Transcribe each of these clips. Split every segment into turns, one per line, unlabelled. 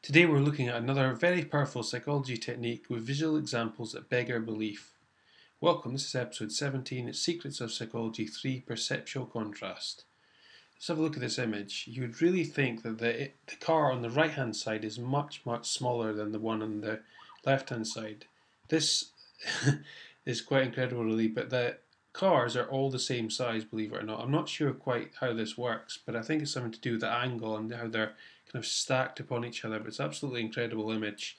Today we're looking at another very powerful psychology technique with visual examples that beg our belief. Welcome, this is episode 17, it's Secrets of Psychology 3, Perceptual Contrast. Let's have a look at this image. You would really think that the car on the right hand side is much smaller than the one on the left hand side. This is quite incredible really, but the cars are all the same size, believe it or not. I'm not sure quite how this works, but I think it's something to do with the angle and how they're kind of stacked upon each other, but it's an absolutely incredible image.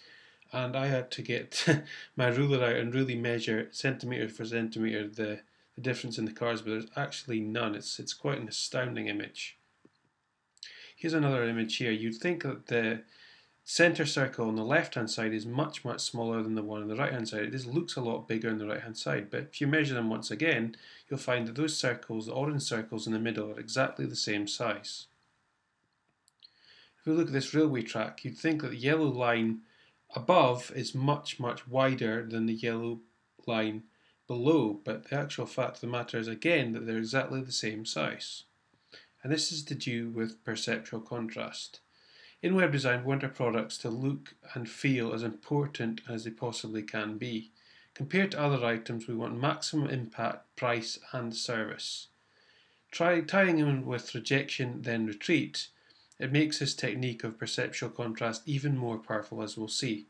And I had to get my ruler out and really measure centimetre for centimetre the difference in the cars, but there's actually none. It's quite an astounding image. Here's another image here. You'd think that the centre circle on the left hand side is much smaller than the one on the right hand side. It just looks a lot bigger on the right hand side, but if you measure them once again, you'll find that those circles, the orange circles in the middle, are exactly the same size. If we look at this railway track, you'd think that the yellow line above is much wider than the yellow line below, but the actual fact of the matter is again that they're exactly the same size. And this is to do with perceptual contrast. In web design, we want our products to look and feel as important as they possibly can be. Compared to other items, we want maximum impact, price and service. Tying in with rejection then retreat, it makes this technique of perceptual contrast even more powerful, as we'll see.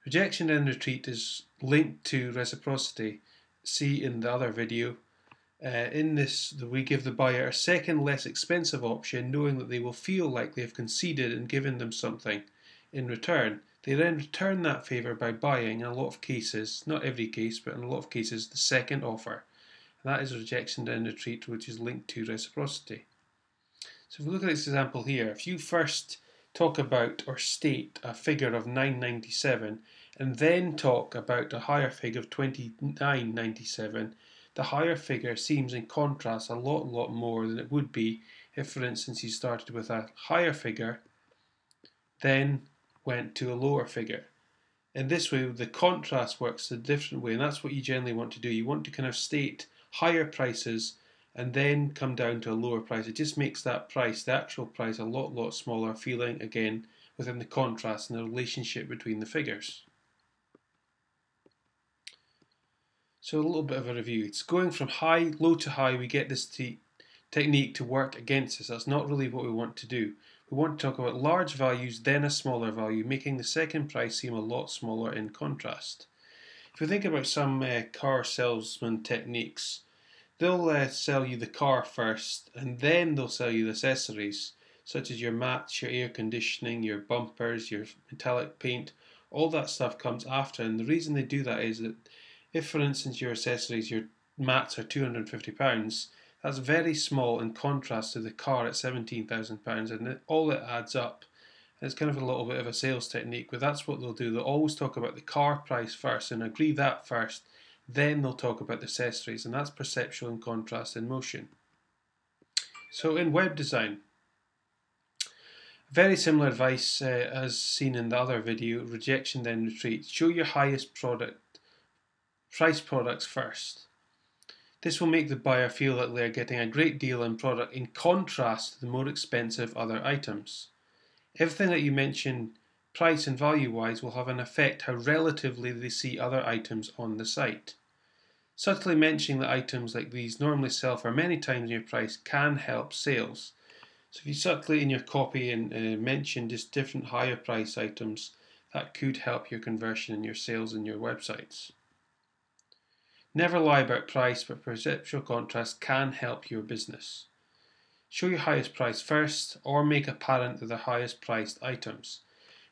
Rejection and retreat is linked to reciprocity. See in the other video. In this, we give the buyer a second less expensive option, knowing that they will feel like they have conceded and given them something in return. They then return that favour by buying, in a lot of cases, not every case, but in a lot of cases, the second offer. And that is rejection and retreat, which is linked to reciprocity. So if we look at this example here, if you first talk about or state a figure of $9.97 and then talk about a higher figure of $29.97, the higher figure seems in contrast a lot more than it would be if, for instance, you started with a higher figure, then went to a lower figure. In this way, the contrast works a different way, and that's what you generally want to do. You want to kind of state higher prices and then come down to a lower price. It just makes that price, the actual price, a lot smaller, feeling again within the contrast and the relationship between the figures. So a little bit of a review. It's going from low to high. We get this technique to work against us. That's not really what we want to do. We want to talk about large values, then a smaller value, making the second price seem a lot smaller in contrast. If we think about some car salesman techniques, they'll sell you the car first, and then they'll sell you the accessories, such as your mats, your air conditioning, your bumpers, your metallic paint. All that stuff comes after, and the reason they do that is that if, for instance, your accessories, your mats are £250, that's very small in contrast to the car at £17,000, and all it adds up. And it's kind of a little bit of a sales technique, but that's what they'll do. They'll always talk about the car price first and agree that first, then they'll talk about the accessories, and that's perceptual and contrast in motion. So in web design, very similar advice as seen in the other video, rejection then retreat. Show your highest price products first. This will make the buyer feel that they are getting a great deal in product in contrast to the more expensive other items. Everything that you mention price and value wise will have an effect how relatively they see other items on the site. Subtly mentioning that items like these normally sell for many times your price can help sales. So if you subtly in your copy and mention just different higher price items, that could help your conversion and your sales in your websites. Never lie about price, but perceptual contrast can help your business. Show your highest price first, or make apparent the highest priced items.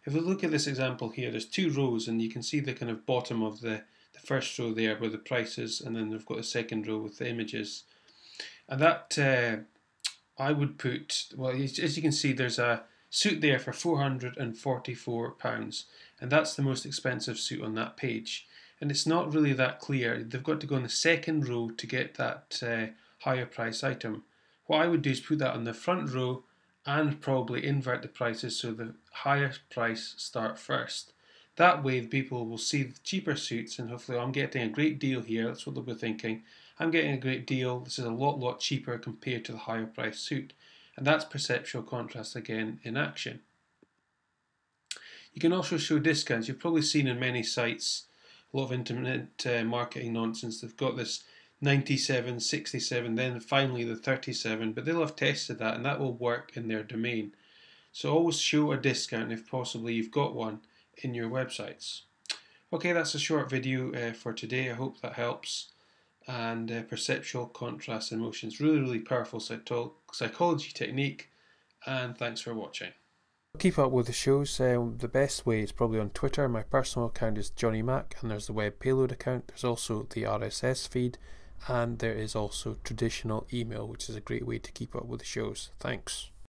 If we look at this example here, there's two rows, and you can see the kind of bottom of the first row there where the prices, and then we've got the second row with the images. And that I would put, well, as you can see, there's a suit there for £444, and that's the most expensive suit on that page. And it's not really that clear. They've got to go in the second row to get that higher price item. What I would do is put that on the front row and probably invert the prices so the higher price start first. That way the people will see the cheaper suits and hopefully, I'm getting a great deal here. That's what they'll be thinking. I'm getting a great deal. This is a lot cheaper compared to the higher price suit. And that's perceptual contrast again in action. You can also show discounts. You've probably seen in many sites a lot of internet marketing nonsense. They've got this 97, 67, then finally the 37, but they'll have tested that and that will work in their domain. So always show a discount if possibly you've got one in your websites. Okay, that's a short video for today. I hope that helps. And perceptual contrast and motions, really powerful psychology technique, and thanks for watching. Keep up with the shows. The best way is probably on Twitter. My personal account is Johnny Mac, and there's the web payload account. There's also the RSS feed, and there is also traditional email, which is a great way to keep up with the shows. Thanks.